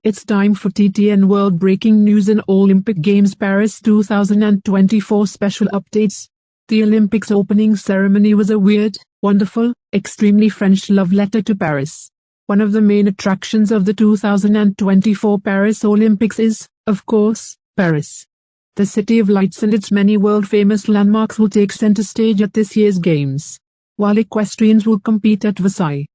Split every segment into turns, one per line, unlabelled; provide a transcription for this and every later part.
It's time for TTN World Breaking News and Olympic Games Paris 2024 special updates. The Olympics opening ceremony was a weird, wonderful, extremely French love letter to Paris. One of the main attractions of the 2024 Paris Olympics is, of course, Paris. The City of Lights and its many world-famous landmarks will take center stage at this year's Games, while equestrians will compete at Versailles.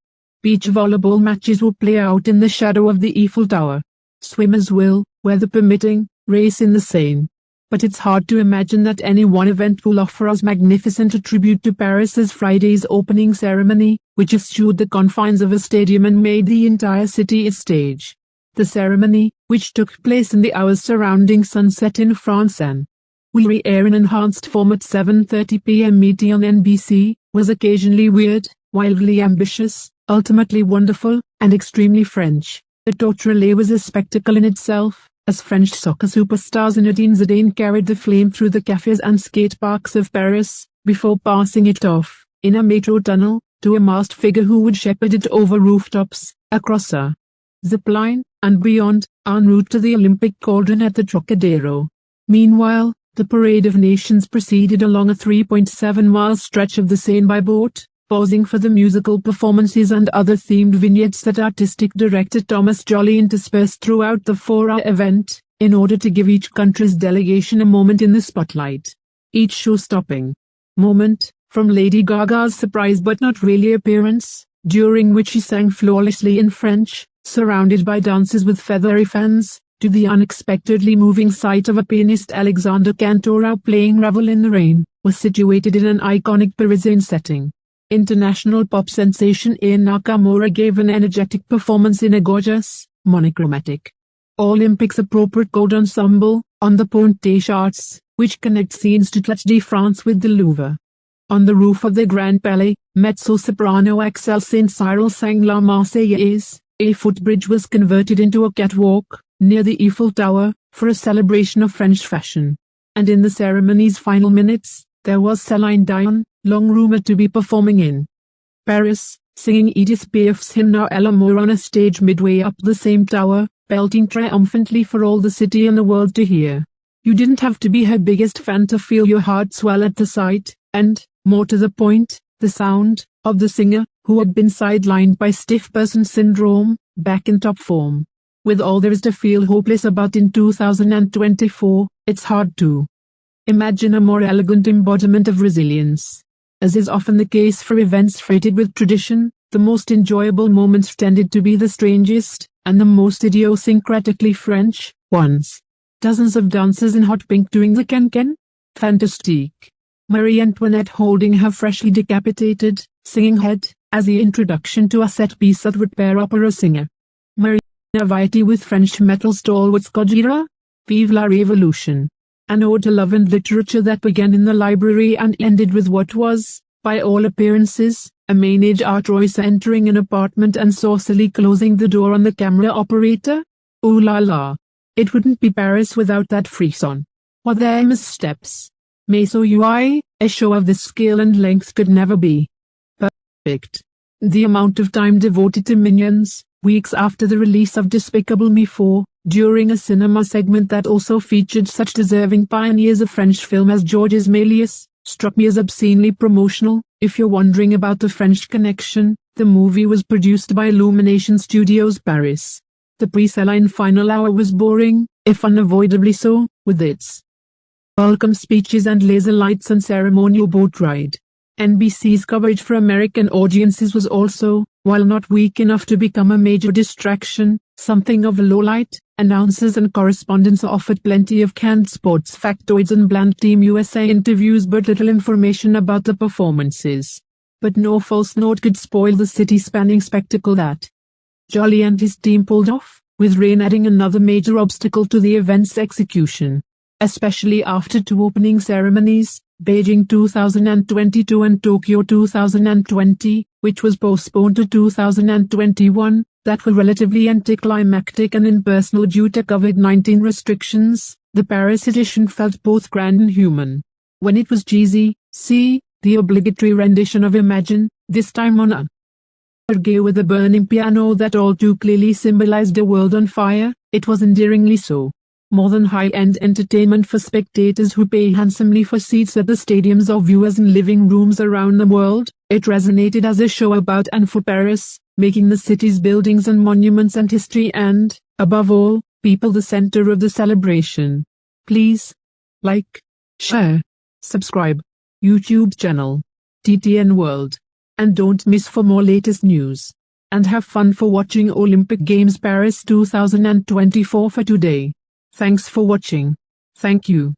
Beach volleyball matches will play out in the shadow of the Eiffel Tower. Swimmers will, weather permitting, race in the Seine. But it's hard to imagine that any one event will offer as magnificent a tribute to Paris as Friday's opening ceremony, which eschewed the confines of a stadium and made the entire city its stage. The ceremony, which took place in the hours surrounding sunset in France and will re-air in enhanced form at 7:30 p.m. ET on NBC, was occasionally weird, wildly ambitious, ultimately wonderful, and extremely French. The torch relay was a spectacle in itself, as French soccer superstars Zinedine Zidane carried the flame through the cafes and skate parks of Paris, before passing it off, in a metro tunnel, to a masked figure who would shepherd it over rooftops, across a zipline, and beyond, en route to the Olympic cauldron at the Trocadero. Meanwhile, the Parade of Nations proceeded along a 3.7-mile stretch of the Seine by boat, pausing for the musical performances and other themed vignettes that artistic director Thomas Joly interspersed throughout the 4-hour event, in order to give each country's delegation a moment in the spotlight. Each show-stopping moment, from Lady Gaga's surprise but not really appearance, during which she sang flawlessly in French, surrounded by dancers with feathery fans, to the unexpectedly moving sight of a pianist Alexander Cantora playing Revel in the Rain, was situated in an iconic Parisian setting. International pop sensation Ian Nakamura gave an energetic performance in a gorgeous, monochromatic, Olympics-appropriate gold ensemble, on the Pont des Chartres, which connects Scenes to Touch de France with the Louvre. On the roof of the Grand Palais, mezzo-soprano Axel St. Cyril sang La Marseillaise. A footbridge was converted into a catwalk, near the Eiffel Tower, for a celebration of French fashion. And in the ceremony's final minutes, there was Celine Dion, long rumored to be performing in Paris, singing Edith Piaf's hymn Now L'amour on a stage midway up the same tower, belting triumphantly for all the city and the world to hear. You didn't have to be her biggest fan to feel your heart swell at the sight, and, more to the point, the sound, of the singer, who had been sidelined by stiff person syndrome, back in top form. With all there is to feel hopeless about in 2024, it's hard to imagine a more elegant embodiment of resilience. As is often the case for events freighted with tradition, the most enjoyable moments tended to be the strangest, and the most idiosyncratically French, ones. Dozens of dancers in hot pink doing the can-can? Fantastique. Marie Antoinette holding her freshly decapitated, singing head, as the introduction to a set piece that would pair opera singer Marie Naviti with French metal stalwarts Gojira. Vive la Révolution. An ode to love and literature that began in the library and ended with what was, by all appearances, a manage Artrois entering an apartment and saucily closing the door on the camera operator. Ooh la la. It wouldn't be Paris without that frisson. What their missteps. Mais so UI, a show of this scale and length could never be perfect. The amount of time devoted to Minions, weeks after the release of Despicable Me 4, during a cinema segment that also featured such deserving pioneers of French film as Georges Méliès, struck me as obscenely promotional. If you're wondering about the French connection, the movie was produced by Illumination Studios Paris. The pre-Celine final hour was boring, if unavoidably so, with its welcome speeches and laser lights and ceremonial boat ride. NBC's coverage for American audiences was also, while not weak enough to become a major distraction, something of a lowlight. Announcers and correspondents offered plenty of canned sports factoids and bland Team USA interviews but little information about the performances. But no false note could spoil the city-spanning spectacle that Joly and his team pulled off, with rain adding another major obstacle to the event's execution. Especially after two opening ceremonies, Beijing 2022 and Tokyo 2020, which was postponed to 2021, that were relatively anticlimactic and impersonal due to COVID-19 restrictions. The Paris edition felt both grand and human. When it was cheesy, the obligatory rendition of Imagine, this time on a orgue with a burning piano that all too clearly symbolized a world on fire, It was endearingly so. More than high-end entertainment for spectators who pay handsomely for seats at the stadiums or viewers in living rooms around the world, it resonated as a show about and for Paris, making the city's buildings and monuments and history and, above all, people the center of the celebration. Please like, share, subscribe, YouTube channel, TTN World, and don't miss for more latest news. And have fun for watching Olympic Games Paris 2024 for today. Thanks for watching. Thank you.